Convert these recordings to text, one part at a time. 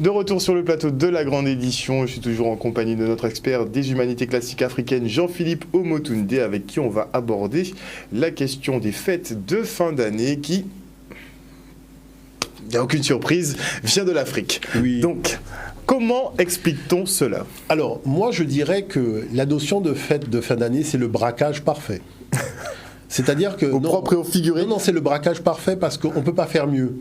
De retour sur le plateau de la grande édition, je suis toujours en compagnie de notre expert des humanités classiques africaines, Jean-Philippe Omotunde, avec qui on va aborder la question des fêtes de fin d'année qui, il n'y a aucune surprise, vient de l'Afrique. Oui. Donc, comment explique-t-on cela? Alors, moi je dirais que la notion de fête de fin d'année, c'est le braquage parfait. C'est-à-dire que... Au propre et au figuré? Non, c'est le braquage parfait parce qu'on ne peut pas faire mieux.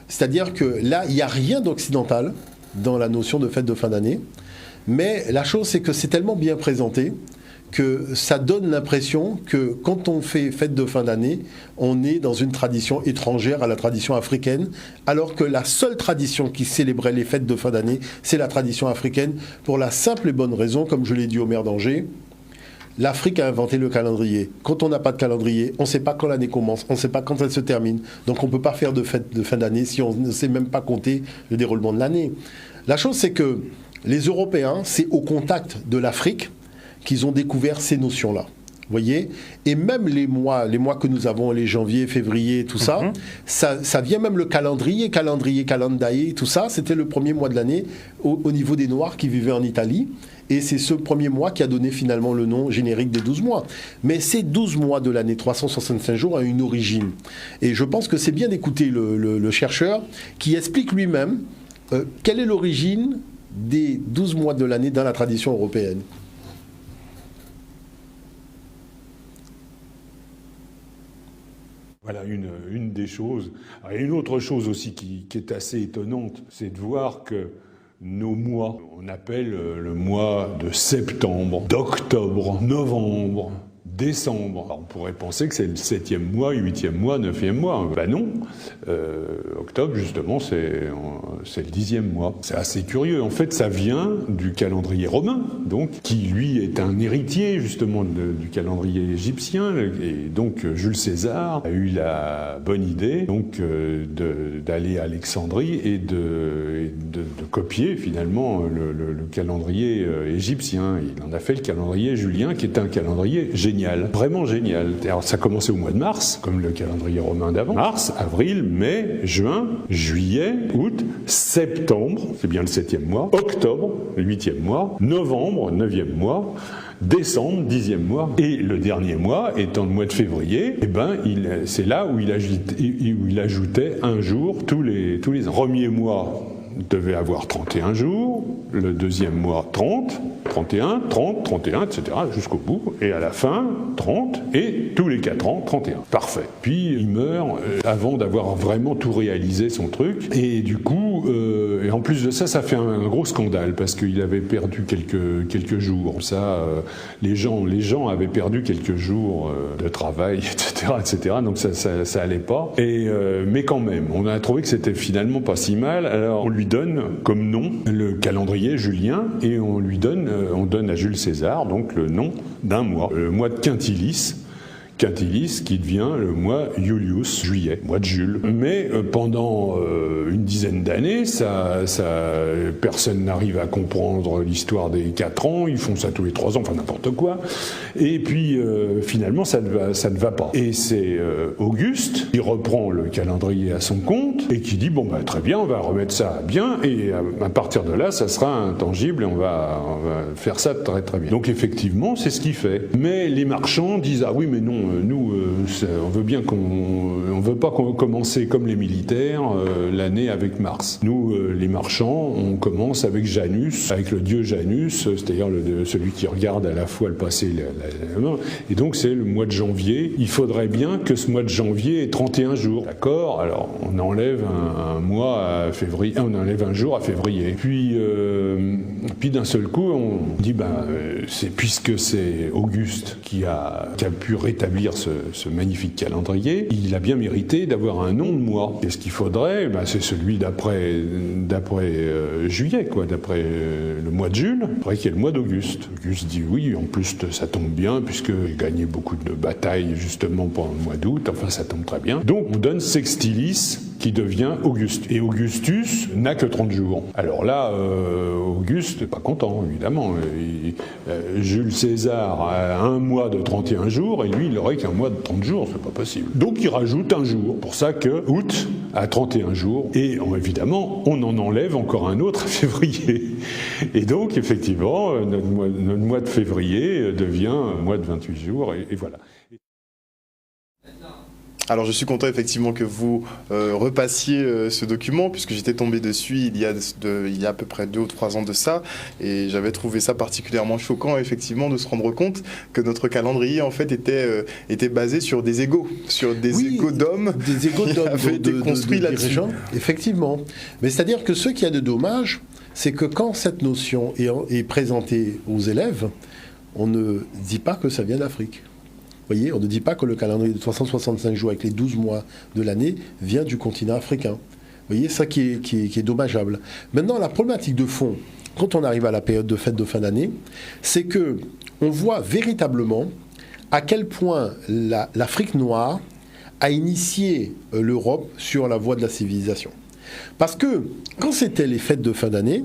C'est-à-dire que là, il n'y a rien d'occidental dans la notion de fête de fin d'année. Mais la chose, c'est que c'est tellement bien présenté que ça donne l'impression que quand on fait fête de fin d'année, on est dans une tradition étrangère à la tradition africaine, alors que la seule tradition qui célébrait les fêtes de fin d'année, c'est la tradition africaine, pour la simple et bonne raison, comme je l'ai dit au maire d'Angers, l'Afrique a inventé le calendrier. Quand on n'a pas de calendrier, on ne sait pas quand l'année commence, on ne sait pas quand elle se termine. Donc on ne peut pas faire de fête de fin d'année si on ne sait même pas compter le déroulement de l'année. La chose, c'est que les Européens, c'est au contact de l'Afrique qu'ils ont découvert ces notions-là. Vous voyez? Et même les mois que nous avons, les janvier, février, tout ça, ça vient même le calendrier, tout ça, c'était le premier mois de l'année au niveau des Noirs qui vivaient en Italie. Et c'est ce premier mois qui a donné finalement le nom générique des 12 mois. Mais ces 12 mois de l'année, 365 jours, ont une origine. Et je pense que c'est bien d'écouter le chercheur qui explique lui-même quelle est l'origine des 12 mois de l'année dans la tradition européenne. Voilà une des choses. Et une autre chose aussi qui est assez étonnante, c'est de voir que nos mois, on appelle le mois de septembre, d'octobre, novembre, décembre. Alors on pourrait penser que c'est le 7e mois, 8e mois, 9e mois. Ben non. Octobre, justement, c'est le 10e mois. C'est assez curieux. En fait, ça vient du calendrier romain, donc, qui, lui, est un héritier, justement, du calendrier égyptien. Et donc, Jules César a eu la bonne idée, donc, d'aller à Alexandrie et de copier, finalement, le calendrier égyptien. Il en a fait le calendrier julien, qui est un calendrier génial, vraiment génial. Alors, ça commençait au mois de mars, comme le calendrier romain d'avant. Mars, avril, mai, juin, juillet, août, septembre, c'est bien le 7e mois, octobre, le 8e mois, novembre, 9e mois, décembre, 10e mois, et le dernier mois, étant le mois de février, eh ben, c'est là où il ajoutait un jour tous les ans. Le premier mois devait avoir 31 jours, le deuxième mois 30, 31, 30, 31, etc. jusqu'au bout, et à la fin 30, et tous les 4 ans 31. Parfait. Puis il meurt avant d'avoir vraiment tout réalisé son truc, et du coup, et en plus de ça, ça fait un gros scandale, parce qu'il avait perdu quelques jours. Ça, les gens avaient perdu quelques jours de travail, etc. Donc ça allait pas. Mais quand même, on a trouvé que c'était finalement pas si mal. Alors on lui donne comme nom le calendrier julien, et on donne à Jules César donc le nom d'un mois, le mois de Quintilis qui devient le mois Iulius, juillet, mois de Jules. Mais pendant une dizaine d'années, personne n'arrive à comprendre l'histoire des 4 ans, ils font ça tous les 3 ans, enfin n'importe quoi. Et puis finalement, ça ne va pas. Et c'est Auguste qui reprend le calendrier à son compte et qui dit, bon bah très bien, on va remettre ça bien, et à partir de là, ça sera intangible et on va faire ça très très bien. Donc effectivement, c'est ce qu'il fait. Mais les marchands disent, ah oui mais non, nous, on veut pas commencer comme les militaires l'année avec Mars. Nous, les marchands, on commence avec Janus, avec le dieu Janus, c'est-à-dire celui qui regarde à la fois le passé et l'avenir. Et donc c'est le mois de janvier. Il faudrait bien que ce mois de janvier ait 31 jours. D'accord? Alors on enlève un mois à février, on enlève un jour à février. Puis d'un seul coup, on dit, puisque c'est Auguste qui a pu rétablir ce magnifique calendrier, il a bien mérité d'avoir un nom de mois. Et ce qu'il faudrait, c'est celui d'après juillet, quoi, d'après le mois de Jules, après qu'il y ait le mois d'Auguste. Auguste dit oui, en plus ça tombe bien, puisque j'ai gagné beaucoup de batailles justement pendant le mois d'août, enfin ça tombe très bien. Donc on donne Sextilis qui devient Auguste. Et Augustus n'a que 30 jours. Alors là, Auguste n'est pas content, évidemment. Jules César a un mois de 31 jours, et lui, il n'aurait qu'un mois de 30 jours, c'est pas possible. Donc il rajoute un jour. Pour ça que août a 31 jours, et évidemment, on en enlève encore un autre à février. Et donc, effectivement, notre mois de février devient un mois de 28 jours, et voilà. Alors je suis content effectivement que vous repassiez ce document, puisque j'étais tombé dessus il y a à peu près 2 ou 3 ans de ça, et j'avais trouvé ça particulièrement choquant effectivement de se rendre compte que notre calendrier en fait était basé sur des égos, égos d'hommes, des égos d'hommes avaient été construits là-dessus. Effectivement, mais c'est-à-dire que ce qu'il y a de dommage, c'est que quand cette notion est présentée aux élèves, on ne dit pas que ça vient d'Afrique. Vous voyez, on ne dit pas que le calendrier de 365 jours avec les 12 mois de l'année vient du continent africain. Vous voyez, ça qui est dommageable. Maintenant, la problématique de fond, quand on arrive à la période de fête de fin d'année, c'est que on voit véritablement à quel point l'Afrique noire a initié l'Europe sur la voie de la civilisation. Parce que quand c'était les fêtes de fin d'année,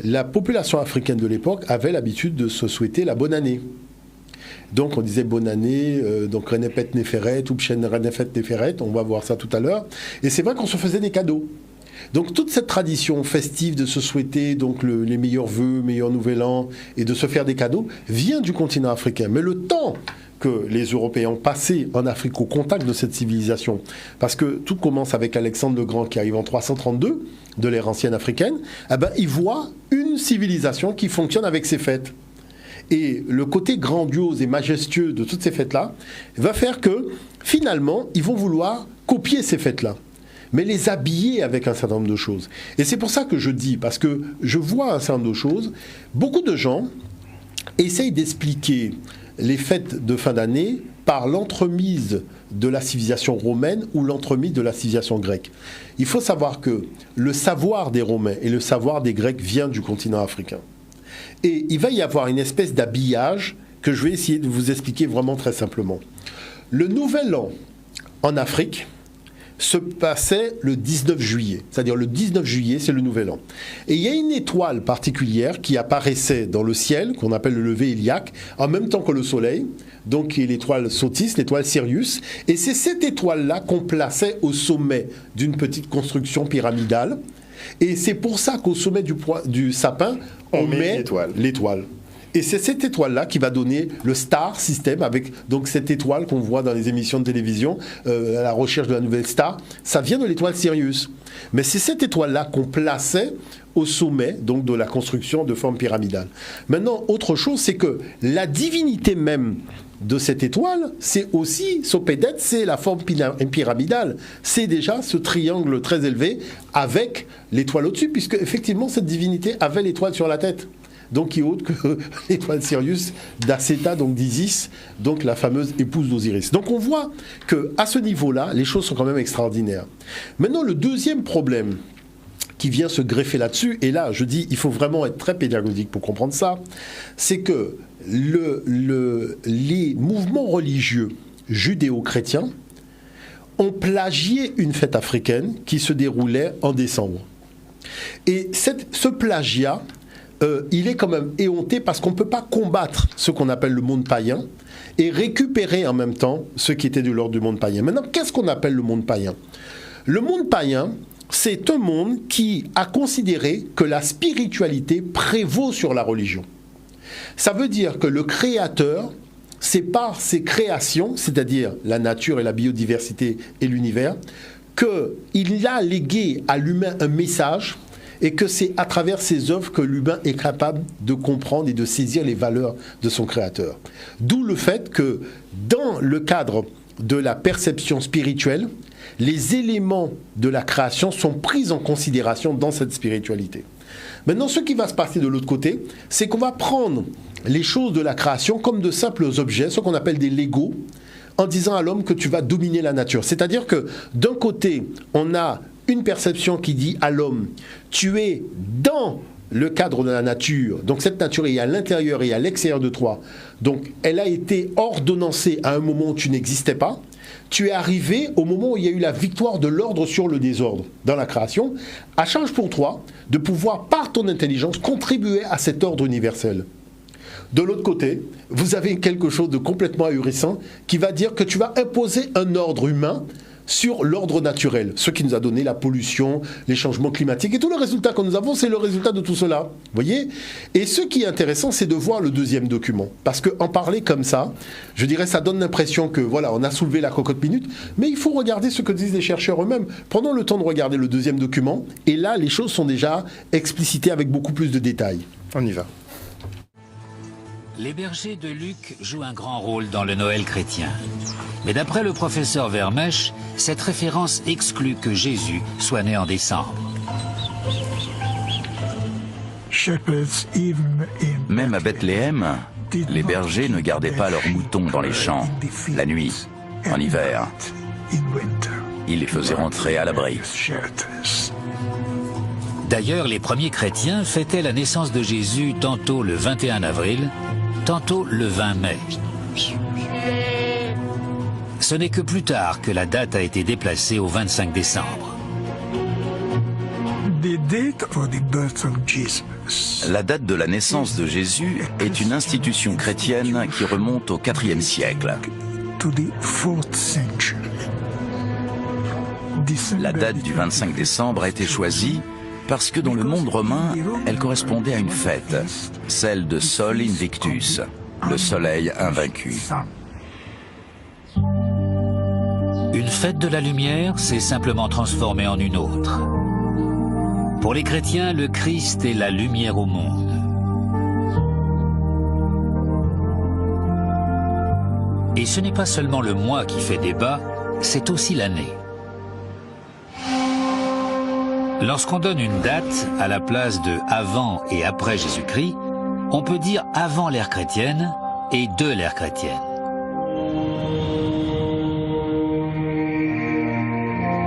la population africaine de l'époque avait l'habitude de se souhaiter la bonne année. Donc on disait bonne année, donc Renepet Neferet, Upchen Renefet Neferet, on va voir ça tout à l'heure. Et c'est vrai qu'on se faisait des cadeaux. Donc toute cette tradition festive de se souhaiter donc les meilleurs vœux, meilleur nouvel an, et de se faire des cadeaux, vient du continent africain. Mais le temps que les Européens ont passé en Afrique au contact de cette civilisation, parce que tout commence avec Alexandre le Grand qui arrive en 332 de l'ère ancienne africaine, eh ben, ils voient une civilisation qui fonctionne avec ses fêtes. Et le côté grandiose et majestueux de toutes ces fêtes-là va faire que, finalement, ils vont vouloir copier ces fêtes-là, mais les habiller avec un certain nombre de choses. Et c'est pour ça que je dis, parce que je vois un certain nombre de choses, beaucoup de gens essayent d'expliquer les fêtes de fin d'année par l'entremise de la civilisation romaine ou l'entremise de la civilisation grecque. Il faut savoir que le savoir des Romains et le savoir des Grecs vient du continent africain. Et il va y avoir une espèce d'habillage que je vais essayer de vous expliquer vraiment très simplement. Le nouvel an en Afrique se passait le 19 juillet. C'est-à-dire le 19 juillet, c'est le nouvel an. Et il y a une étoile particulière qui apparaissait dans le ciel, qu'on appelle le lever iliaque, en même temps que le soleil, donc qui est l'étoile Sotis, l'étoile Sirius. Et c'est cette étoile-là qu'on plaçait au sommet d'une petite construction pyramidale. Et c'est pour ça qu'au sommet du sapin, on met l'étoile. Et c'est cette étoile-là qui va donner le star system, avec donc cette étoile qu'on voit dans les émissions de télévision, à la recherche de la nouvelle star. Ça vient de l'étoile Sirius. Mais c'est cette étoile-là qu'on plaçait au sommet donc, de la construction de forme pyramidale. Maintenant, autre chose, c'est que la divinité même de cette étoile, c'est aussi, Sopédète, c'est la forme pyramidale. C'est déjà ce triangle très élevé avec l'étoile au-dessus, puisque effectivement, cette divinité avait l'étoile sur la tête. Donc qui est autre que l'étoile Sirius d'Acéta, donc d'Isis, donc la fameuse épouse d'Osiris. Donc on voit qu'à ce niveau-là, les choses sont quand même extraordinaires. Maintenant, le deuxième problème qui vient se greffer là-dessus, et là, je dis, il faut vraiment être très pédagogique pour comprendre ça, c'est que les mouvements religieux judéo-chrétiens ont plagié une fête africaine qui se déroulait en décembre. Et ce plagiat, il est quand même éhonté parce qu'on ne peut pas combattre ce qu'on appelle le monde païen et récupérer en même temps ce qui était de l'ordre du monde païen. Maintenant, qu'est-ce qu'on appelle le monde païen ? Le monde païen, c'est un monde qui a considéré que la spiritualité prévaut sur la religion. Ça veut dire que le créateur, c'est par ses créations, c'est-à-dire la nature et la biodiversité et l'univers, qu'il a légué à l'humain un message et que c'est à travers ses œuvres que l'humain est capable de comprendre et de saisir les valeurs de son créateur. D'où le fait que dans le cadre de la perception spirituelle, les éléments de la création sont pris en considération dans cette spiritualité. Maintenant, ce qui va se passer de l'autre côté, c'est qu'on va prendre les choses de la création comme de simples objets, ce qu'on appelle des Legos, en disant à l'homme que tu vas dominer la nature. C'est-à-dire que d'un côté, on a une perception qui dit à l'homme, tu es dans le cadre de la nature, donc cette nature est à l'intérieur et à l'extérieur de toi, donc elle a été ordonnancée à un moment où tu n'existais pas, tu es arrivé au moment où il y a eu la victoire de l'ordre sur le désordre dans la création. À charge pour toi de pouvoir, par ton intelligence, contribuer à cet ordre universel. De l'autre côté, vous avez quelque chose de complètement ahurissant qui va dire que tu vas imposer un ordre humain sur l'ordre naturel, ce qui nous a donné la pollution, les changements climatiques et tout le résultat que nous avons, c'est le résultat de tout cela. Voyez ? Et ce qui est intéressant, c'est de voir le deuxième document, parce qu'en parler comme ça, je dirais, ça donne l'impression que voilà, on a soulevé la cocotte minute, mais il faut regarder ce que disent les chercheurs eux-mêmes. Prenons le temps de regarder le deuxième document, et là, les choses sont déjà explicitées avec beaucoup plus de détails. On y va. Les bergers de Luc jouent un grand rôle dans le Noël chrétien. Mais d'après le professeur Vermèche, cette référence exclut que Jésus soit né en décembre. Même à Bethléem, les bergers ne gardaient pas leurs moutons dans les champs, la nuit, en hiver. Ils les faisaient rentrer à l'abri. D'ailleurs, les premiers chrétiens fêtaient la naissance de Jésus tantôt le 21 avril, tantôt le 20 mai. Ce n'est que plus tard que la date a été déplacée au 25 décembre. La date de la naissance de Jésus est une institution chrétienne qui remonte au IVe siècle. La date du 25 décembre a été choisie parce que dans le monde romain, elle correspondait à une fête, celle de Sol Invictus, le soleil invaincu. Une fête de la lumière s'est simplement transformée en une autre. Pour les chrétiens, le Christ est la lumière au monde. Et ce n'est pas seulement le mois qui fait débat, c'est aussi l'année. Lorsqu'on donne une date à la place de avant et après Jésus-Christ, on peut dire avant l'ère chrétienne et de l'ère chrétienne.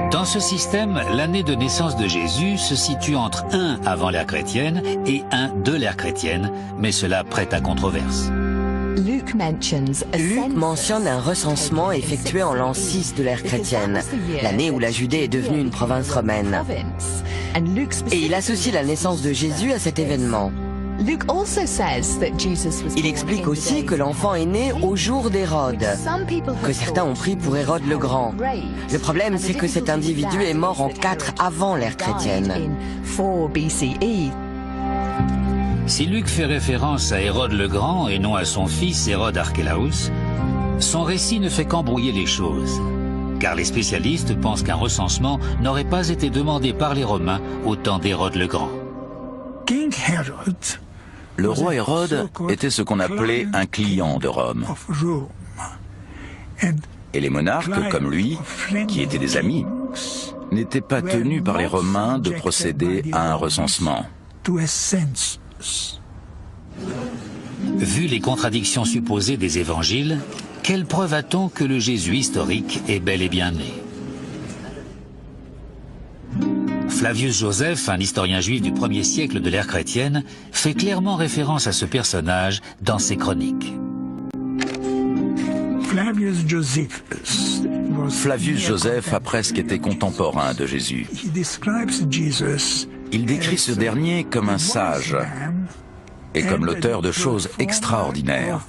Dans ce système, l'année de naissance de Jésus se situe entre 1 avant l'ère chrétienne et 1 de l'ère chrétienne, mais cela prête à controverse. Luc mentionne un recensement effectué en l'an 6 de l'ère chrétienne, l'année où la Judée est devenue une province romaine. Et il associe la naissance de Jésus à cet événement. Il explique aussi que l'enfant est né au jour d'Hérode, que certains ont pris pour Hérode le Grand. Le problème, c'est que cet individu est mort en 4 avant l'ère chrétienne. Si Luc fait référence à Hérode le Grand et non à son fils Hérode Archélaos, son récit ne fait qu'embrouiller les choses, car les spécialistes pensent qu'un recensement n'aurait pas été demandé par les Romains au temps d'Hérode le Grand. Le roi Hérode était ce qu'on appelait un client de Rome. Et les monarques, comme lui, qui étaient des amis, n'étaient pas tenus par les Romains de procéder à un recensement. Vu les contradictions supposées des évangiles, quelle preuve a-t-on que le Jésus historique est bel et bien né? Flavius Joseph, un historien juif du 1er siècle de l'ère chrétienne, fait clairement référence à ce personnage dans ses chroniques. Flavius Joseph a presque été contemporain de Jésus. Il décrit ce dernier comme un sage et comme l'auteur de choses extraordinaires.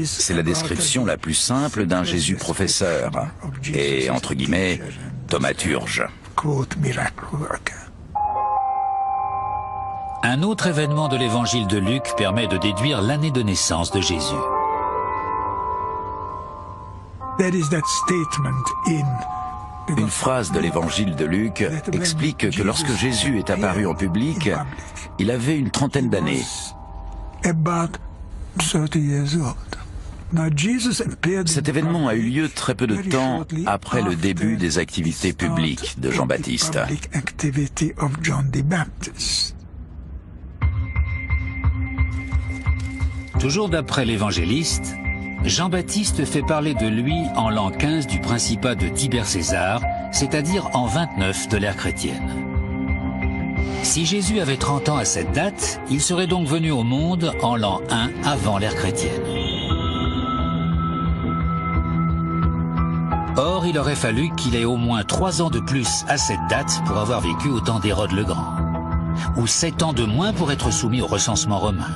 C'est la description la plus simple d'un Jésus professeur et, entre guillemets, thaumaturge. Un autre événement de l'évangile de Luc permet de déduire l'année de naissance de Jésus. Une phrase de l'évangile de Luc explique que lorsque Jésus est apparu en public, il avait une trentaine d'années. Cet événement a eu lieu très peu de temps après le début des activités publiques de Jean-Baptiste. Toujours d'après l'évangéliste, Jean-Baptiste fait parler de lui en l'an 15 du principat de Tibère César, c'est-à-dire en 29 de l'ère chrétienne. Si Jésus avait 30 ans à cette date, il serait donc venu au monde en l'an 1 avant l'ère chrétienne. Or, il aurait fallu qu'il ait au moins 3 ans de plus à cette date pour avoir vécu au temps d'Hérode le Grand, ou 7 ans de moins pour être soumis au recensement romain.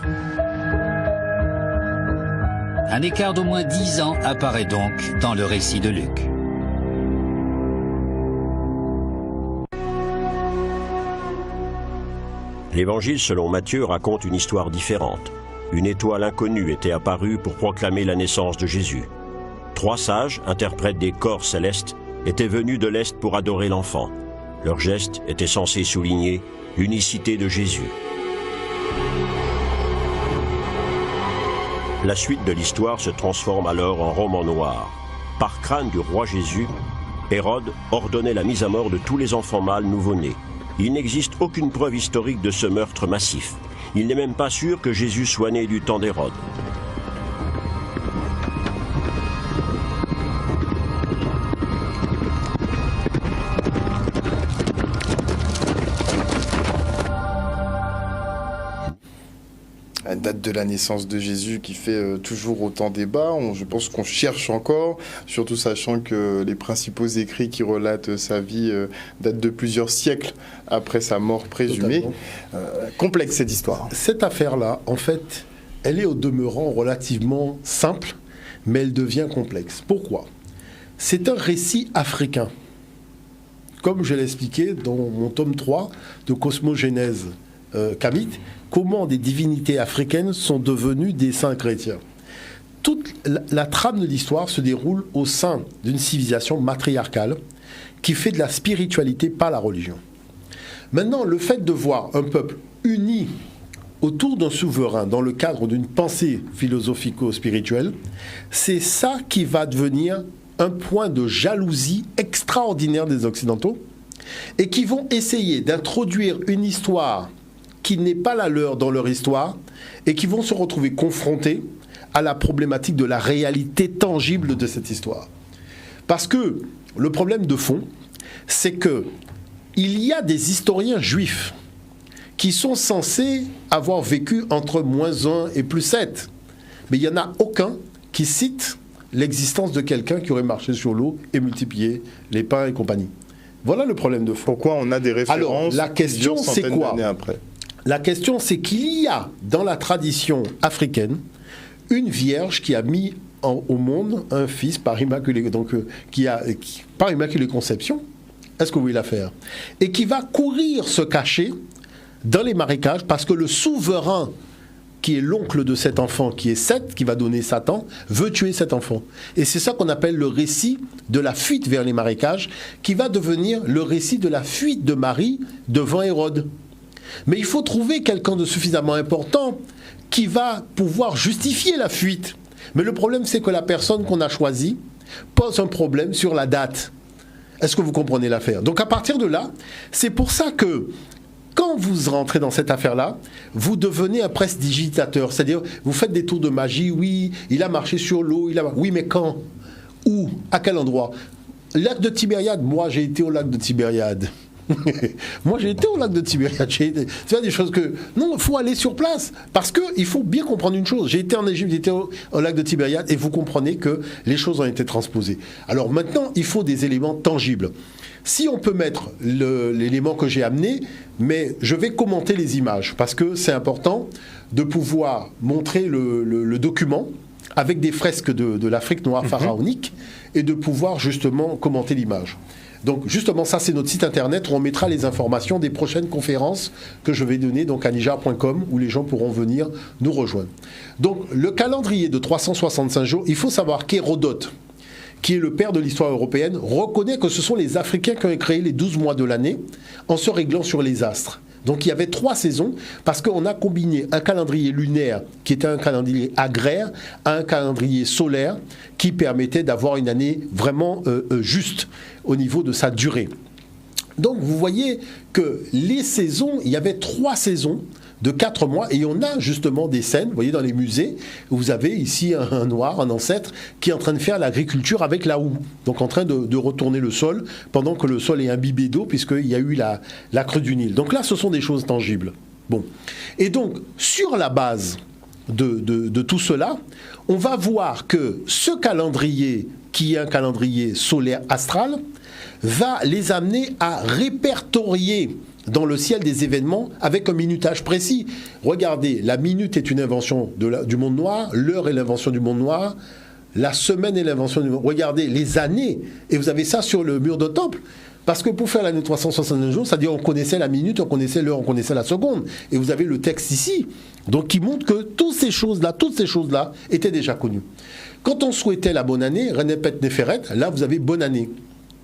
Un écart d'au moins 10 ans apparaît donc dans le récit de Luc. L'évangile selon Matthieu raconte une histoire différente. Une étoile inconnue était apparue pour proclamer la naissance de Jésus. 3 sages, interprètes des corps célestes, étaient venus de l'Est pour adorer l'enfant. Leur geste était censé souligner l'unicité de Jésus. La suite de l'histoire se transforme alors en roman noir. Par crainte du roi Jésus, Hérode ordonnait la mise à mort de tous les enfants mâles nouveau-nés. Il n'existe aucune preuve historique de ce meurtre massif. Il n'est même pas sûr que Jésus soit né du temps d'Hérode. La date de la naissance de Jésus qui fait toujours autant débat. Je pense qu'on cherche encore, surtout sachant que les principaux écrits qui relatent sa vie datent de plusieurs siècles après sa mort présumée. Complexe cette histoire. Cette affaire-là, en fait, elle est au demeurant relativement simple, mais elle devient complexe. Pourquoi ? C'est un récit africain. Comme je l'ai expliqué dans mon tome 3 de Cosmogénèse Kamite, comment des divinités africaines sont devenues des saints chrétiens. Toute la trame de l'histoire se déroule au sein d'une civilisation matriarcale qui fait de la spiritualité par la religion. Maintenant, le fait de voir un peuple uni autour d'un souverain dans le cadre d'une pensée philosophico-spirituelle, c'est ça qui va devenir un point de jalousie extraordinaire des Occidentaux et qui vont essayer d'introduire une histoire qui n'est pas la leur dans leur histoire et qui vont se retrouver confrontés à la problématique de la réalité tangible de cette histoire. Parce que le problème de fond, c'est que il y a des historiens juifs qui sont censés avoir vécu entre -1 et +7. Mais il n'y en a aucun qui cite l'existence de quelqu'un qui aurait marché sur l'eau et multiplié les pains et compagnie. Voilà le problème de fond. Pourquoi on a des références? Alors, la question, c'est quoi? Après. La question, c'est qu'il y a dans la tradition africaine une vierge qui a mis au monde un fils par immaculée, par immaculée conception. Est-ce que vous voyez l'affaire? Et qui va courir se cacher dans les marécages parce que le souverain qui est l'oncle de cet enfant, qui est Seth, qui va donner Satan, veut tuer cet enfant. Et c'est ça qu'on appelle le récit de la fuite vers les marécages, qui va devenir le récit de la fuite de Marie devant Hérode. Mais il faut trouver quelqu'un de suffisamment important qui va pouvoir justifier la fuite. Mais le problème, c'est que la personne qu'on a choisie pose un problème sur la date. Est-ce que vous comprenez l'affaire? Donc à partir de là, c'est pour ça que quand vous rentrez dans cette affaire-là, vous devenez un prestidigitateur. C'est-à-dire, vous faites des tours de magie. Oui, il a marché sur l'eau. Oui, mais quand? Où? À quel endroit? Lac de Tibériade. Moi, j'ai été au lac de Tibériade. Moi, j'ai été au lac de Tibériade. Tu vois, des choses que... Non, il faut aller sur place. Parce qu'il faut bien comprendre une chose. J'ai été en Égypte, j'ai été au lac de Tibériade, et vous comprenez que les choses ont été transposées. Alors maintenant, il faut des éléments tangibles. Si on peut mettre l'élément que j'ai amené, mais je vais commenter les images, parce que c'est important de pouvoir montrer le document avec des fresques de l'Afrique noire pharaonique, et de pouvoir justement commenter l'image. Donc justement, ça c'est notre site internet où on mettra les informations des prochaines conférences que je vais donner donc à nijar.com, où les gens pourront venir nous rejoindre. Donc le calendrier de 365 jours, il faut savoir qu'Hérodote, qui est le père de l'histoire européenne, reconnaît que ce sont les Africains qui ont créé les 12 mois de l'année en se réglant sur les astres. Donc il y avait 3 saisons parce qu'on a combiné un calendrier lunaire qui était un calendrier agraire à un calendrier solaire qui permettait d'avoir une année vraiment juste au niveau de sa durée. Donc vous voyez que les saisons, il y avait 3 saisons de 4 mois, et on a justement des scènes, vous voyez dans les musées, où vous avez ici un noir, un ancêtre, qui est en train de faire l'agriculture avec la houe, donc en train de retourner le sol, pendant que le sol est imbibé d'eau, puisqu'il y a eu la crue du Nil. Donc là, ce sont des choses tangibles. Bon. Et donc, sur la base de tout cela, on va voir que ce calendrier, qui est un calendrier solaire astral, va les amener à répertorier dans le ciel des événements avec un minutage précis. Regardez, la minute est une invention du monde noir, l'heure est l'invention du monde noir, la semaine est l'invention du monde. Regardez les années, et vous avez ça sur le mur de temple. Parce que pour faire l'année 369 jours, c'est-à-dire on connaissait la minute, on connaissait l'heure, on connaissait la seconde. Et vous avez le texte ici, donc qui montre que toutes ces choses-là étaient déjà connues. Quand on souhaitait la bonne année, Renepet Neferet, là vous avez bonne année.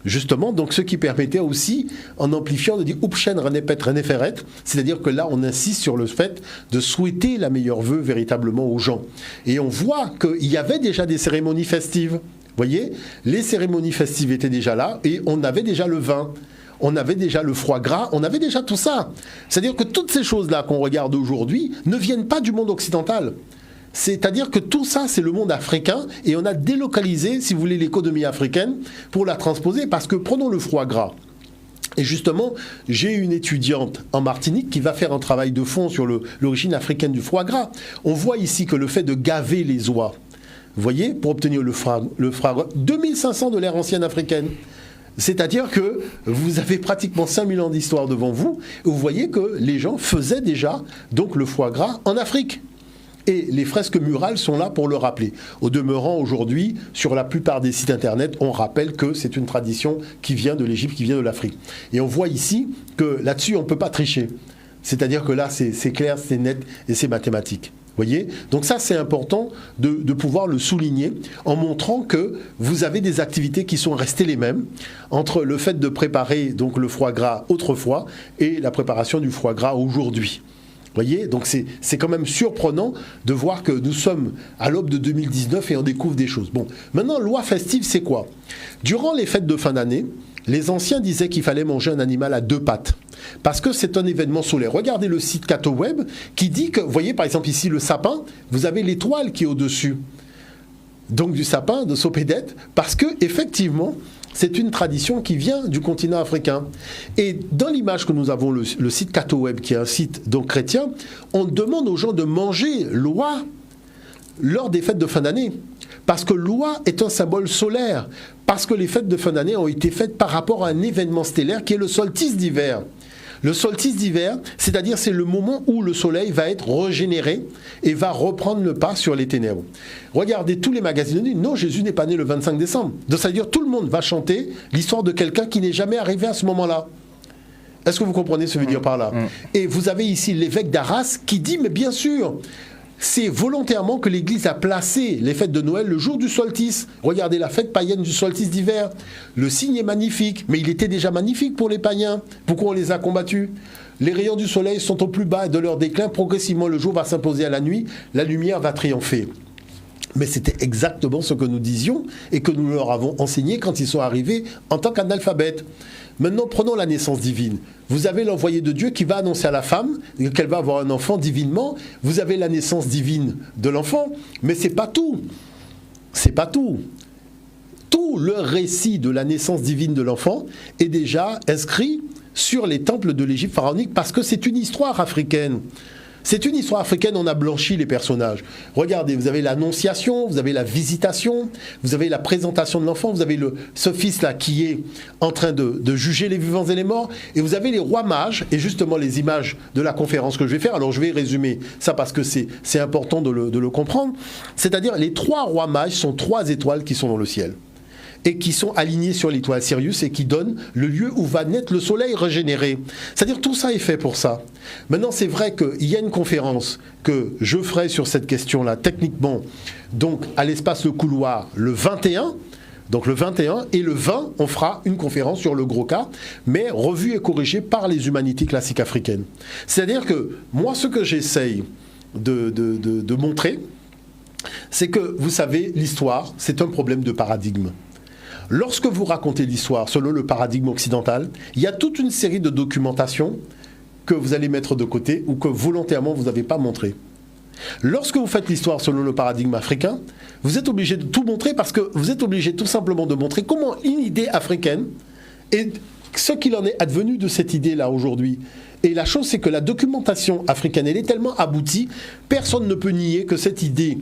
Justement, donc ce qui permettait aussi, en amplifiant, de dire Upchen Renepet Reneferet, c'est-à-dire que là on insiste sur le fait de souhaiter la meilleure vœu véritablement aux gens. Et on voit qu'il y avait déjà des cérémonies festives. Vous voyez, les cérémonies festives étaient déjà là et on avait déjà le vin, on avait déjà le foie gras, on avait déjà tout ça. C'est-à-dire que toutes ces choses-là qu'on regarde aujourd'hui ne viennent pas du monde occidental. C'est-à-dire que tout ça, c'est le monde africain et on a délocalisé, si vous voulez, l'économie africaine pour la transposer parce que prenons le foie gras. Et justement, j'ai une étudiante en Martinique qui va faire un travail de fond sur l'origine africaine du foie gras. On voit ici que le fait de gaver les oies, vous voyez, pour obtenir le foie gras, 2500 de l'ère ancienne africaine. C'est-à-dire que vous avez pratiquement 5000 ans d'histoire devant vous, et vous voyez que les gens faisaient déjà donc le foie gras en Afrique. Et les fresques murales sont là pour le rappeler. Au demeurant, aujourd'hui, sur la plupart des sites internet, on rappelle que c'est une tradition qui vient de l'Égypte, qui vient de l'Afrique. Et on voit ici que là-dessus, on ne peut pas tricher. C'est-à-dire que là, c'est clair, c'est net et c'est mathématique. Voyez, donc ça c'est important de pouvoir le souligner en montrant que vous avez des activités qui sont restées les mêmes entre le fait de préparer donc le foie gras autrefois et la préparation du foie gras aujourd'hui. Voyez, donc c'est quand même surprenant de voir que nous sommes à l'aube de 2019 et on découvre des choses. Bon, maintenant, loi festive, c'est quoi? Durant les fêtes de fin d'année, les anciens disaient qu'il fallait manger un animal à 2 pattes. Parce que c'est un événement solaire. Regardez le site CatoWeb qui dit que, vous voyez par exemple ici le sapin, vous avez l'étoile qui est au-dessus. Donc du sapin, de Sopédet, parce que effectivement, c'est une tradition qui vient du continent africain. Et dans l'image que nous avons, le site CatoWeb, qui est un site donc chrétien, on demande aux gens de manger l'oie lors des fêtes de fin d'année. Parce que l'oie est un symbole solaire. Parce que les fêtes de fin d'année ont été faites par rapport à un événement stellaire qui est le solstice d'hiver. Le solstice d'hiver, c'est-à-dire c'est le moment où le soleil va être régénéré et va reprendre le pas sur les ténèbres. Regardez tous les magazines disent non, Jésus n'est pas né le 25 décembre. Donc c'est-à-dire tout le monde va chanter l'histoire de quelqu'un qui n'est jamais arrivé à ce moment-là. Est-ce que vous comprenez ce que je veux dire par là? Et vous avez ici l'évêque d'Arras qui dit mais bien sûr, c'est volontairement que l'Église a placé les fêtes de Noël le jour du solstice. Regardez la fête païenne du solstice d'hiver. Le signe est magnifique, mais il était déjà magnifique pour les païens. Pourquoi on les a combattus? Les rayons du soleil sont au plus bas de leur déclin. Progressivement, le jour va s'imposer à la nuit. La lumière va triompher. Mais c'était exactement ce que nous disions et que nous leur avons enseigné quand ils sont arrivés en tant qu'analphabètes. Maintenant, prenons la naissance divine. Vous avez l'envoyé de Dieu qui va annoncer à la femme qu'elle va avoir un enfant divinement. Vous avez la naissance divine de l'enfant, mais c'est pas tout. C'est pas tout. Tout le récit de la naissance divine de l'enfant est déjà inscrit sur les temples de l'Égypte pharaonique parce que c'est une histoire africaine. C'est une histoire africaine, on a blanchi les personnages. Regardez, vous avez l'annonciation, vous avez la visitation, vous avez la présentation de l'enfant, vous avez ce fils-là qui est en train de juger les vivants et les morts, et vous avez les rois mages, et justement les images de la conférence que je vais faire, alors je vais résumer ça parce que c'est important de le comprendre, c'est-à-dire les 3 rois mages sont 3 étoiles qui sont dans le ciel. Et qui sont alignés sur l'étoile Sirius et qui donnent le lieu où va naître le soleil régénéré. C'est-à-dire tout ça est fait pour ça. Maintenant, c'est vrai qu'il y a une conférence que je ferai sur cette question-là, techniquement, donc à l'espace Le Couloir, le 21, donc le 21, et le 20, on fera une conférence sur le gros cas, mais revue et corrigée par les humanités classiques africaines. C'est-à-dire que moi, ce que j'essaye de montrer, c'est que, vous savez, l'histoire, c'est un problème de paradigme. Lorsque vous racontez l'histoire selon le paradigme occidental, il y a toute une série de documentations que vous allez mettre de côté ou que volontairement vous n'avez pas montré. Lorsque vous faites l'histoire selon le paradigme africain, vous êtes obligé de tout montrer parce que vous êtes obligé tout simplement de montrer comment une idée africaine est ce qu'il en est advenu de cette idée-là aujourd'hui. Et la chose, c'est que la documentation africaine, elle est tellement aboutie, personne ne peut nier que cette idée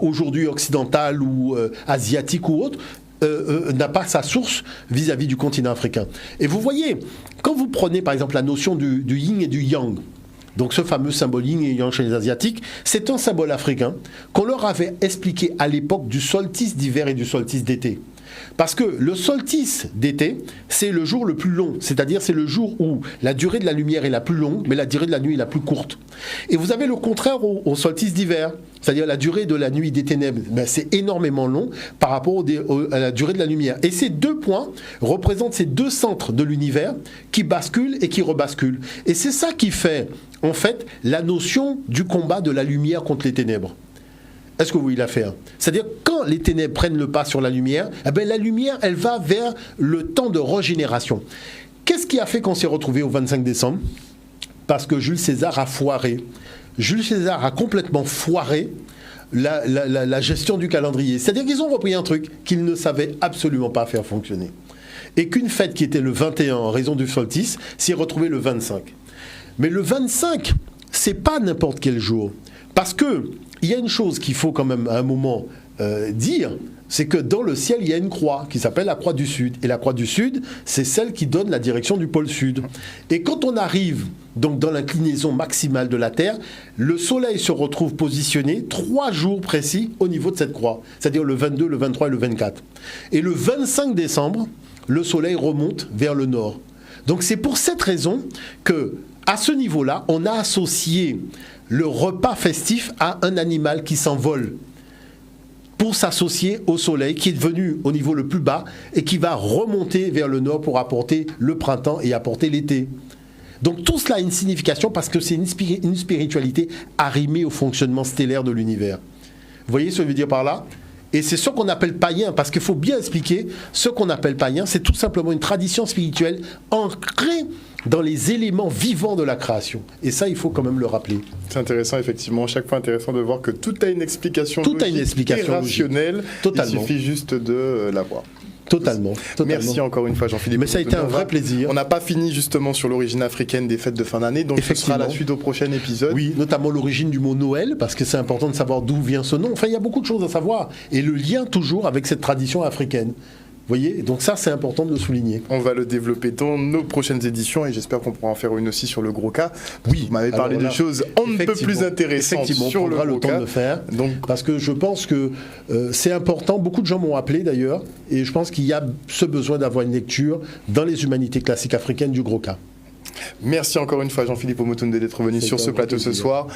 aujourd'hui occidentale ou asiatique ou autre n'a pas sa source vis-à-vis du continent africain. Et vous voyez, quand vous prenez par exemple la notion du yin et du yang, donc ce fameux symbole yin et yang chez les Asiatiques, c'est un symbole africain qu'on leur avait expliqué à l'époque du solstice d'hiver et du solstice d'été. Parce que le solstice d'été, c'est le jour le plus long, c'est-à-dire c'est le jour où la durée de la lumière est la plus longue, mais la durée de la nuit est la plus courte. Et vous avez le contraire au solstice d'hiver, c'est-à-dire la durée de la nuit des ténèbres, ben c'est énormément long par rapport à la durée de la lumière. Et ces deux points représentent ces deux centres de l'univers qui basculent et qui rebasculent. Et c'est ça qui fait, en fait, la notion du combat de la lumière contre les ténèbres. Est-ce que vous voyez l'affaire? C'est-à-dire, quand les ténèbres prennent le pas sur la lumière, eh bien, la lumière, elle va vers le temps de régénération. Qu'est-ce qui a fait qu'on s'est retrouvé au 25 décembre? Parce que Jules César a foiré. Jules César a complètement foiré la gestion du calendrier. C'est-à-dire qu'ils ont repris un truc qu'ils ne savaient absolument pas faire fonctionner. Et qu'une fête qui était le 21 en raison du solstice s'est retrouvée le 25. Mais le 25, c'est pas n'importe quel jour. Parce que il y a une chose qu'il faut quand même à un moment dire, c'est que dans le ciel, il y a une croix qui s'appelle la croix du Sud. Et la croix du Sud, c'est celle qui donne la direction du pôle Sud. Et quand on arrive donc dans l'inclinaison maximale de la Terre, le Soleil se retrouve positionné 3 jours précis au niveau de cette croix. C'est-à-dire le 22, le 23 et le 24. Et le 25 décembre, le Soleil remonte vers le nord. Donc c'est pour cette raison que, à ce niveau-là, on a associé le repas festif à un animal qui s'envole pour s'associer au soleil qui est venu au niveau le plus bas et qui va remonter vers le nord pour apporter le printemps et apporter l'été. Donc tout cela a une signification parce que c'est une spiritualité arrimée au fonctionnement stellaire de l'univers. Vous voyez ce que je veux dire par là ? Et c'est ce qu'on appelle païen, parce qu'il faut bien expliquer, ce qu'on appelle païen, c'est tout simplement une tradition spirituelle ancrée dans les éléments vivants de la création. Et ça, il faut quand même le rappeler. C'est intéressant, effectivement. Chaque fois intéressant de voir que tout a une explication tout logique a une explication et rationnelle. Totalement. Il suffit juste de la voir. Totalement. Merci encore une fois, Jean-Philippe. Mais ça a été un vrai plaisir. On n'a pas fini justement sur l'origine africaine des fêtes de fin d'année, donc ce sera la suite au prochain épisode. Oui, notamment l'origine du mot Noël, parce que c'est important de savoir d'où vient ce nom. Enfin, il y a beaucoup de choses à savoir. Et le lien toujours avec cette tradition africaine. Vous voyez, donc ça c'est important de le souligner. On va le développer dans nos prochaines éditions et j'espère qu'on pourra en faire une aussi sur le gros cas. Oui, vous m'avez parlé de choses un peu plus intéressantes sur le gros temps cas. De le faire. Donc, parce que je pense que c'est important. Beaucoup de gens m'ont appelé d'ailleurs, et je pense qu'il y a ce besoin d'avoir une lecture dans les humanités classiques africaines du gros cas. Merci encore une fois Jean-Philippe Omotunde d'être venu sur ce plateau ce soir.